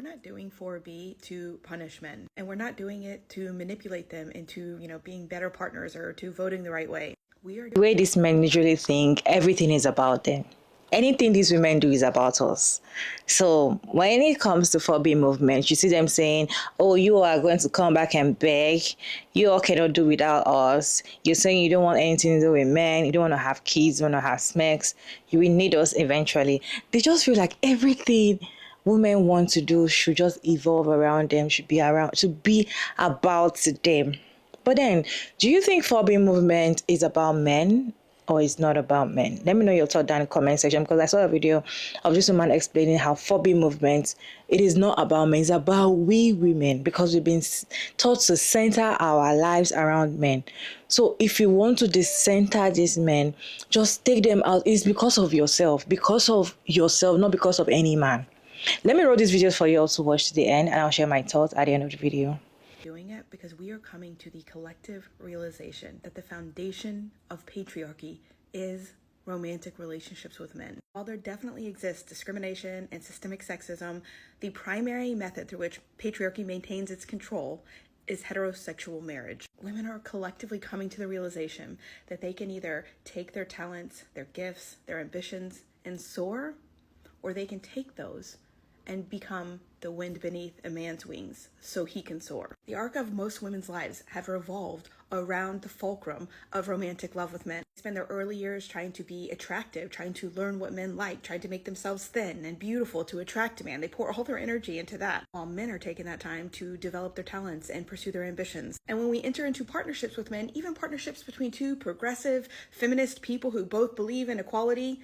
not doing 4B to punish men, and we're not doing it to manipulate them into, being better partners or to voting the right way. The way these men usually think everything is about them. Anything these women do is about us. So when it comes to 4B movement, you see them saying, oh, you are going to come back and beg. You all cannot do without us. You're saying you don't want anything to do with men. You don't want to have kids. You want to have smacks. You will need us eventually. They just feel like everything women want to do should just evolve around them, should be about them. But then, do you think 4B movement is about men or it's not about men? Let me know your thought down in the comment section, because I saw a video of this woman explaining how 4B movement, it is not about men, it's about we women, because we've been taught to center our lives around men. So if you want to decenter these men, just take them out. It's because of yourself, not because of any man. Let me roll these videos for you all to watch to the end, and I'll share my thoughts at the end of the video. Doing it because we are coming to the collective realization that the foundation of patriarchy is romantic relationships with men. While there definitely exists discrimination and systemic sexism, the primary method through which patriarchy maintains its control is heterosexual marriage. Women are collectively coming to the realization that they can either take their talents, their gifts, their ambitions, and soar, or they can take those and become the wind beneath a man's wings so he can soar. The arc of most women's lives have revolved around the fulcrum of romantic love with men. They spend their early years trying to be attractive, trying to learn what men like, trying to make themselves thin and beautiful to attract a man. They pour all their energy into that, while men are taking that time to develop their talents and pursue their ambitions. And when we enter into partnerships with men, even partnerships between two progressive, feminist people who both believe in equality,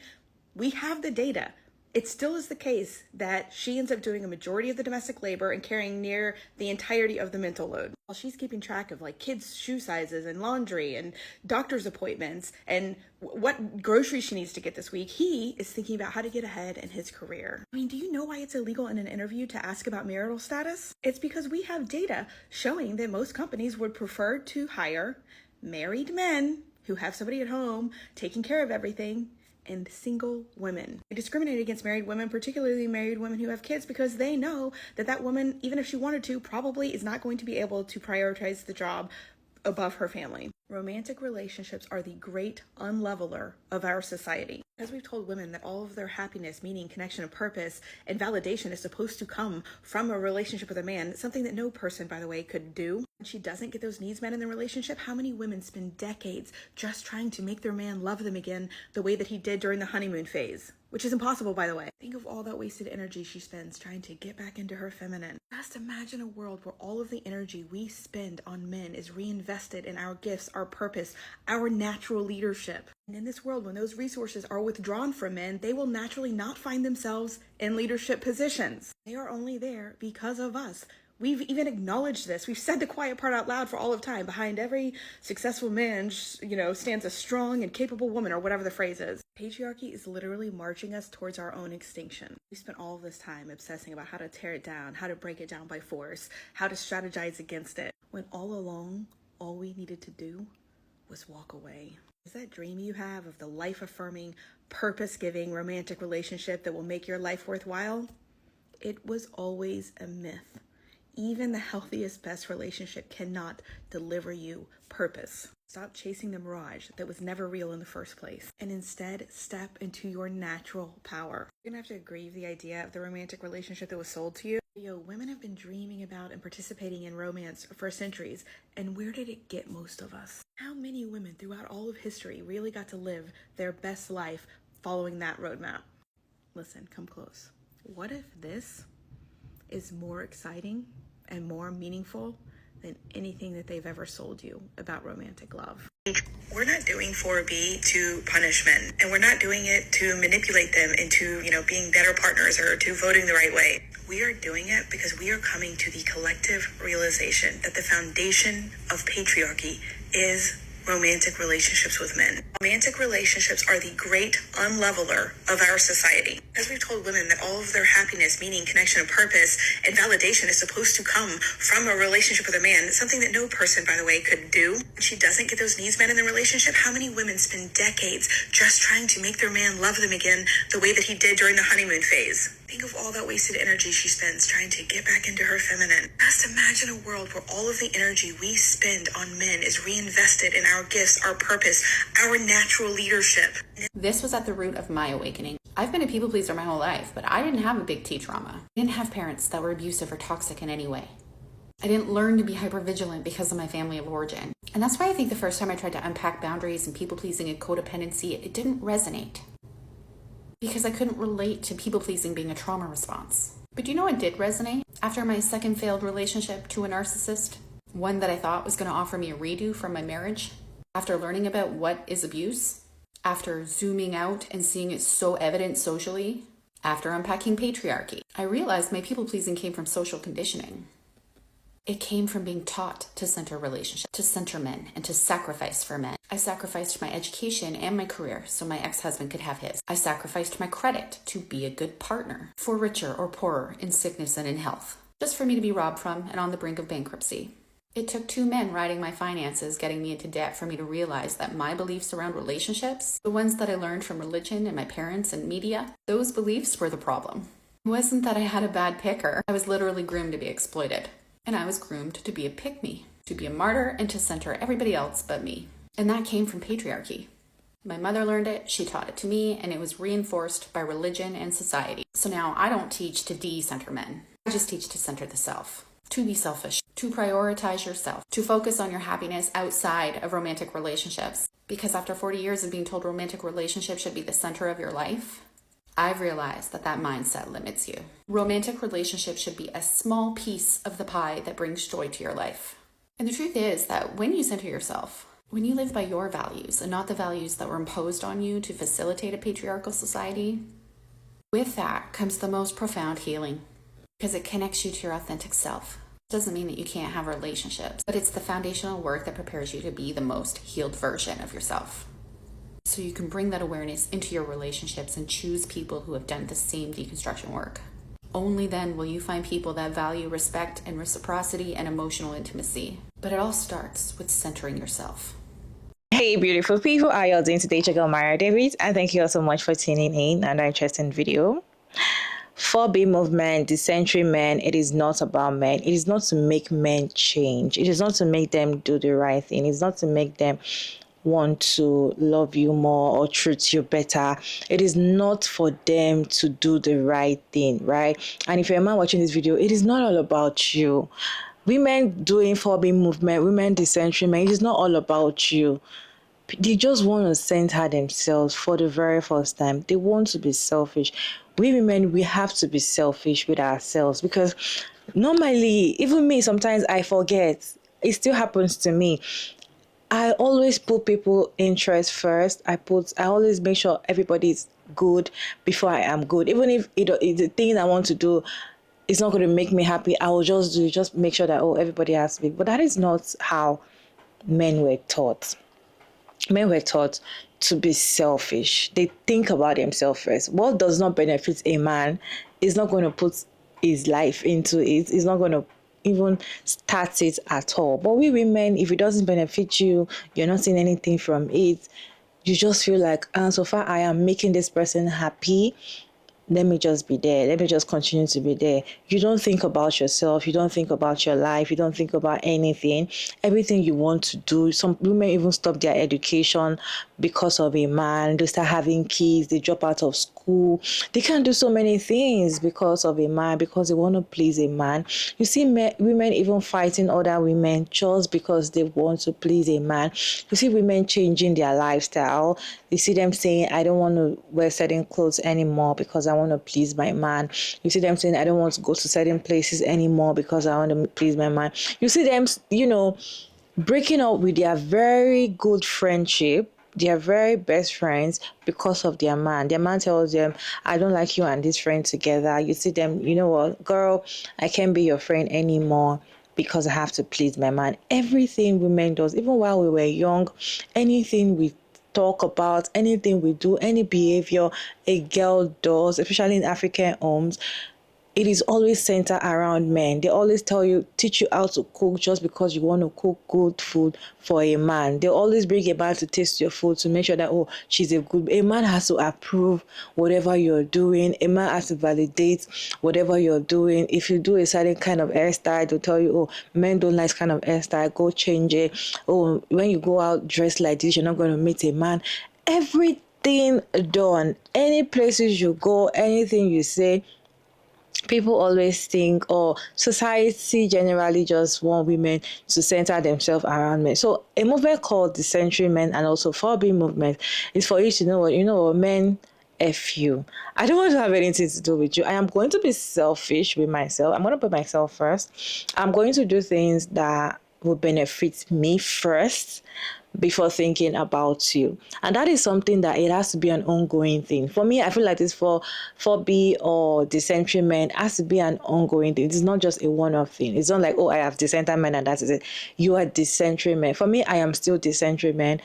we have the data. It still is the case that she ends up doing a majority of the domestic labor and carrying near the entirety of the mental load, while she's keeping track of kids' shoe sizes and laundry and doctor's appointments and what groceries she needs to get this week. He is thinking about how to get ahead in his career. I mean, do you know why it's illegal in an interview to ask about marital status? It's because we have data showing that most companies would prefer to hire married men who have somebody at home taking care of everything and single women. They discriminate against married women, particularly married women who have kids, because they know that that woman, even if she wanted to, probably is not going to be able to prioritize the job above her family. Romantic relationships are the great unleveler of our society. As we've told women that all of their happiness, meaning, connection, and purpose and validation is supposed to come from a relationship with a man, something that no person, by the way, could do. When she doesn't get those needs met in the relationship, how many women spend decades just trying to make their man love them again the way that he did during the honeymoon phase? Which is impossible, by the way. Think of all that wasted energy she spends trying to get back into her feminine. Just imagine a world where all of the energy we spend on men is reinvested in our gifts, our purpose, our natural leadership. And in this world, when those resources are withdrawn from men, they will naturally not find themselves in leadership positions. They are only there because of us. We've even acknowledged this. We've said the quiet part out loud for all of time. Behind every successful man, stands a strong and capable woman, or whatever the phrase is. Patriarchy is literally marching us towards our own extinction. We spent all of this time obsessing about how to tear it down, how to break it down by force, how to strategize against it, when all along, all we needed to do was walk away. Is that dream you have of the life-affirming, purpose-giving romantic relationship that will make your life worthwhile? It was always a myth. Even the healthiest, best relationship cannot deliver you purpose. Stop chasing the mirage that was never real in the first place, and instead step into your natural power. You're gonna have to grieve the idea of the romantic relationship that was sold to you. Women have been dreaming about and participating in romance for centuries, and where did it get most of us? How many women throughout all of history really got to live their best life following that roadmap? Listen, come close. What if this is more exciting and more meaningful than anything that they've ever sold you about romantic love? We're not doing 4B to punish men, and we're not doing it to manipulate them into, being better partners or to voting the right way. We are doing it because we are coming to the collective realization that the foundation of patriarchy is romantic relationships with men. Romantic relationships are the great unleveler of our society. As we've told women that all of their happiness, meaning, connection, and purpose and validation is supposed to come from a relationship with a man, something that no person, by the way, could do. When she doesn't get those needs met in the relationship, how many women spend decades just trying to make their man love them again the way that he did during the honeymoon phase? Think of all that wasted energy she spends trying to get back into her feminine. Just imagine a world where all of the energy we spend on men is reinvested in our gifts, our purpose, our natural leadership. This was at the root of my awakening. I've been a people pleaser my whole life, but I didn't have a big T trauma. I didn't have parents that were abusive or toxic in any way. I didn't learn to be hypervigilant because of my family of origin. And that's why I think the first time I tried to unpack boundaries and people pleasing and codependency, it didn't resonate. Because I couldn't relate to people pleasing being a trauma response. But you know what did resonate? After my second failed relationship to a narcissist, one that I thought was going to offer me a redo from my marriage, after learning about what is abuse, after zooming out and seeing it so evident socially, after unpacking patriarchy, I realized my people pleasing came from social conditioning. It came from being taught to center relationships, to center men, and to sacrifice for men. I sacrificed my education and my career so my ex-husband could have his. I sacrificed my credit to be a good partner, for richer or poorer, in sickness and in health, just for me to be robbed from and on the brink of bankruptcy. It took 2 men riding my finances, getting me into debt, for me to realize that my beliefs around relationships, the ones that I learned from religion and my parents and media, those beliefs were the problem. It wasn't that I had a bad picker. I was literally groomed to be exploited. And I was groomed to be a pick-me, to be a martyr, and to center everybody else but me. And that came from patriarchy. My mother learned it, she taught it to me, and it was reinforced by religion and society. So now I don't teach to de-center men. I just teach to center the self, to be selfish, to prioritize yourself, to focus on your happiness outside of romantic relationships. Because after 40 years of being told romantic relationships should be the center of your life, I've realized that that mindset limits you. Romantic relationships should be a small piece of the pie that brings joy to your life. And the truth is that when you center yourself, when you live by your values and not the values that were imposed on you to facilitate a patriarchal society, with that comes the most profound healing because it connects you to your authentic self. It doesn't mean that you can't have relationships, but it's the foundational work that prepares you to be the most healed version of yourself. So you can bring that awareness into your relationships and choose people who have done the same deconstruction work. Only then will you find people that value respect and reciprocity and emotional intimacy. But it all starts with centering yourself. Hey, beautiful people. How are you all doing today? Check out Mara Davis. And thank you all so much for tuning in. Another interesting video. 4B movement, decentering men, it is not about men. It is not to make men change. It is not to make them do the right thing. It's not to make them want to love you more or treat you better. It is not for them to do the right thing, right? And if you're a man watching this video, it is not all about you. Women doing 4B movement, women decentering men, it is not all about you. They just want to center themselves for the very first time. They want to be selfish. We women, we have to be selfish with ourselves because normally, even me, sometimes I forget. It still happens to me. I always put people interest first. I always make sure everybody's good before I am good. Even if the thing I want to do is not going to make me happy, I will just make sure that, everybody has to be. But that is not how men were taught. Men were taught to be selfish. They think about themselves first. What does not benefit a man is not going to put his life into it. It's not going to even start it at all. But we women, if it doesn't benefit you, you're not seeing anything from it, you just feel like, so far I am making this person happy, let me just be there. Let me just continue to be there. You don't think about yourself. You don't think about your life. You don't think about anything. Everything you want to do. Some women even stop their education because of a man. They start having kids. They drop out of school. They can't do so many things because of a man, because they want to please a man. You see women even fighting other women just because they want to please a man. You see women changing their lifestyle. You see them saying, I don't want to wear certain clothes anymore because I want to please my man. You see them saying, I don't want to go to certain places anymore because I want to please my man. You see them, breaking up with their very good friendship, their very best friends because of their man. Their man tells them, I don't like you and this friend together. You see them, you know what, girl, I can't be your friend anymore because I have to please my man. Everything women does, even while we were young, anything we talk about, anything we do, any behavior a girl does, especially in African homes, it is always centered around men. They always teach you how to cook just because you want to cook good food for a man. They always bring a man to taste your food to make sure that, oh, a man has to approve whatever you're doing. A man has to validate whatever you're doing. If you do a certain kind of hairstyle, they'll tell you, oh, men don't like this kind of hairstyle, go change it. Oh, when you go out dressed like this, you're not going to meet a man. Everything done. Any places you go, anything you say, people always think, or society generally just want women to center themselves around men. So a movement called Decentering Men and also 4B movement is for you to know what, men, F you. I don't want to have anything to do with you. I am going to be selfish with myself. I'm going to put myself first. I'm going to do things that will benefit me first before thinking about you. And that is something that it has to be an ongoing thing. For me, I feel like this for B or decentering men has to be an ongoing thing. It's not just a one-off thing. It's not like, oh, I have decentering men and that is it. You are decentering men. For me, I am still decentering men.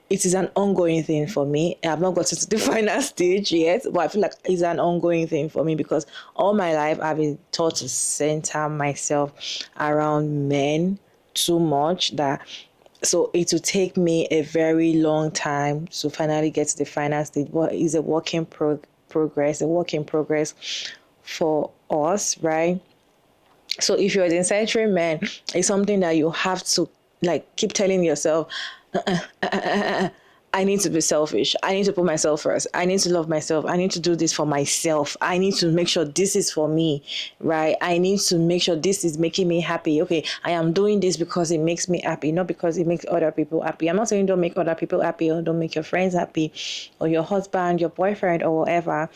It is an ongoing thing for me. I've not gotten to the final stage yet, but I feel like it's an ongoing thing for me because all my life I've been taught to center myself around men too much so it will take me a very long time to finally get to the final stage. But it's a work in progress for us, right? So if you're a century man, it's something that you have to keep telling yourself, I need to be selfish. I need to put myself first. I need to love myself. I need to do this for myself. I need to make sure this is for me, right? I need to make sure this is making me happy. Okay, I am doing this because it makes me happy, not because it makes other people happy. I'm not saying don't make other people happy or don't make your friends happy or your husband, your boyfriend or whatever.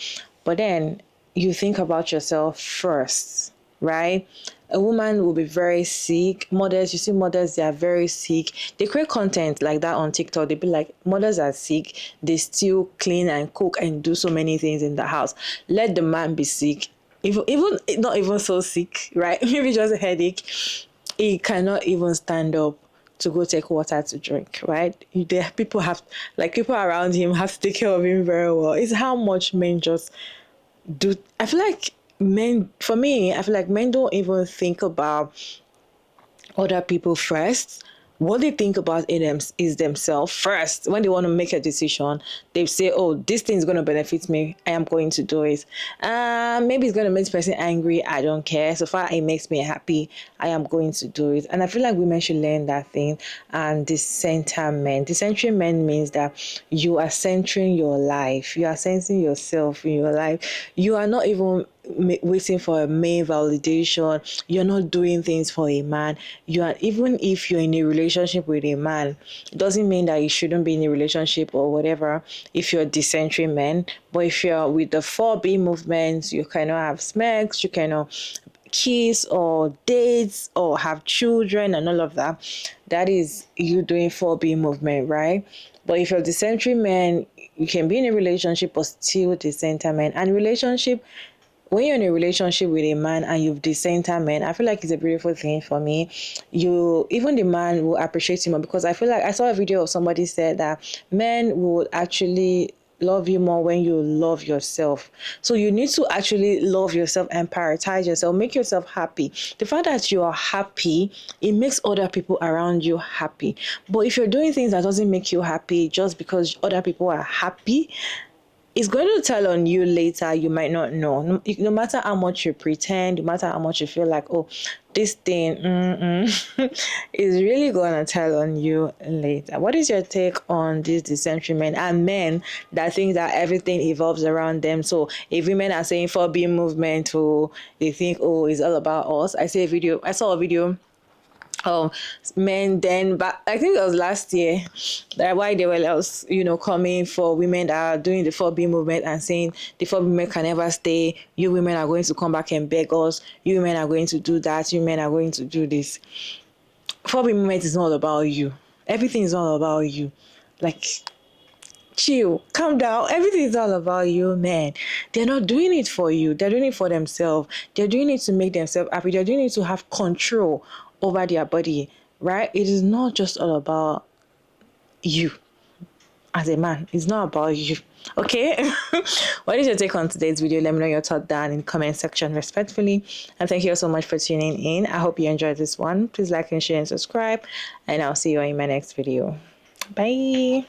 But then you think about yourself first, right? A woman will be very sick. Mothers, you see mothers, they are very sick. They create content like that on TikTok. They be like, mothers are sick. They still clean and cook and do so many things in the house. Let the man be sick. Even not even so sick, right? Maybe just a headache. He cannot even stand up to go take water to drink, right? People around him have to take care of him very well. It's how much men just do. I feel like men don't even think about other people first. What they think about is themselves first. When they want to make a decision, they say, oh, this thing is going to benefit me. I am going to do it. Maybe it's going to make this person angry. I don't care. So far, it makes me happy. I am going to do it. And I feel like women should learn that thing. And decentering men means that you are centering your life. You are centering yourself in your life. You are not even waiting for a male validation. You're not doing things for a man. Even if you're in a relationship with a man, it doesn't mean that you shouldn't be in a relationship or whatever if you're a decentering man. But if you're with the 4B movement, you cannot have smacks, you cannot kiss or dates or have children and all of that. That is you doing 4B movement, right? But if you're a decentering man, you can be in a relationship but still decenter man. And when you're in a relationship with a man and you've decenter men, I feel like it's a beautiful thing for me. Even the man will appreciate you more, because I feel like I saw a video of somebody said that men would actually love you more when you love yourself. So you need to actually love yourself and prioritize yourself, make yourself happy. The fact that you are happy, it makes other people around you happy. But if you're doing things that doesn't make you happy just because other people are happy, it's going to tell on you later. You might not know. No matter how much you pretend, no matter how much you feel like, oh, this thing is really going to tell on you later. What is your take on this decentering men and men that think that everything evolves around them? So if women are saying 4B movement, they think, oh, it's all about us. I saw a video men then, but I think it was last year, that why they were coming for women that are doing the 4B movement and saying the 4B movement can never stay. You women are going to come back and beg us. You women are going to do that. You men are going to do this. 4B movement is not about you. Everything is all about you. Chill, calm down. Everything is all about you, man. They're not doing it for you. They're doing it for themselves. They're doing it to make themselves happy. They're doing it to have control over their body, right? It is not just all about you. as a man. It's not about you. Okay? What is your take on today's video? Let me know your thought down in the comment section respectfully. And thank you all so much for tuning in. I hope you enjoyed this one. Please like and share and subscribe. And I'll see you in my next video. Bye.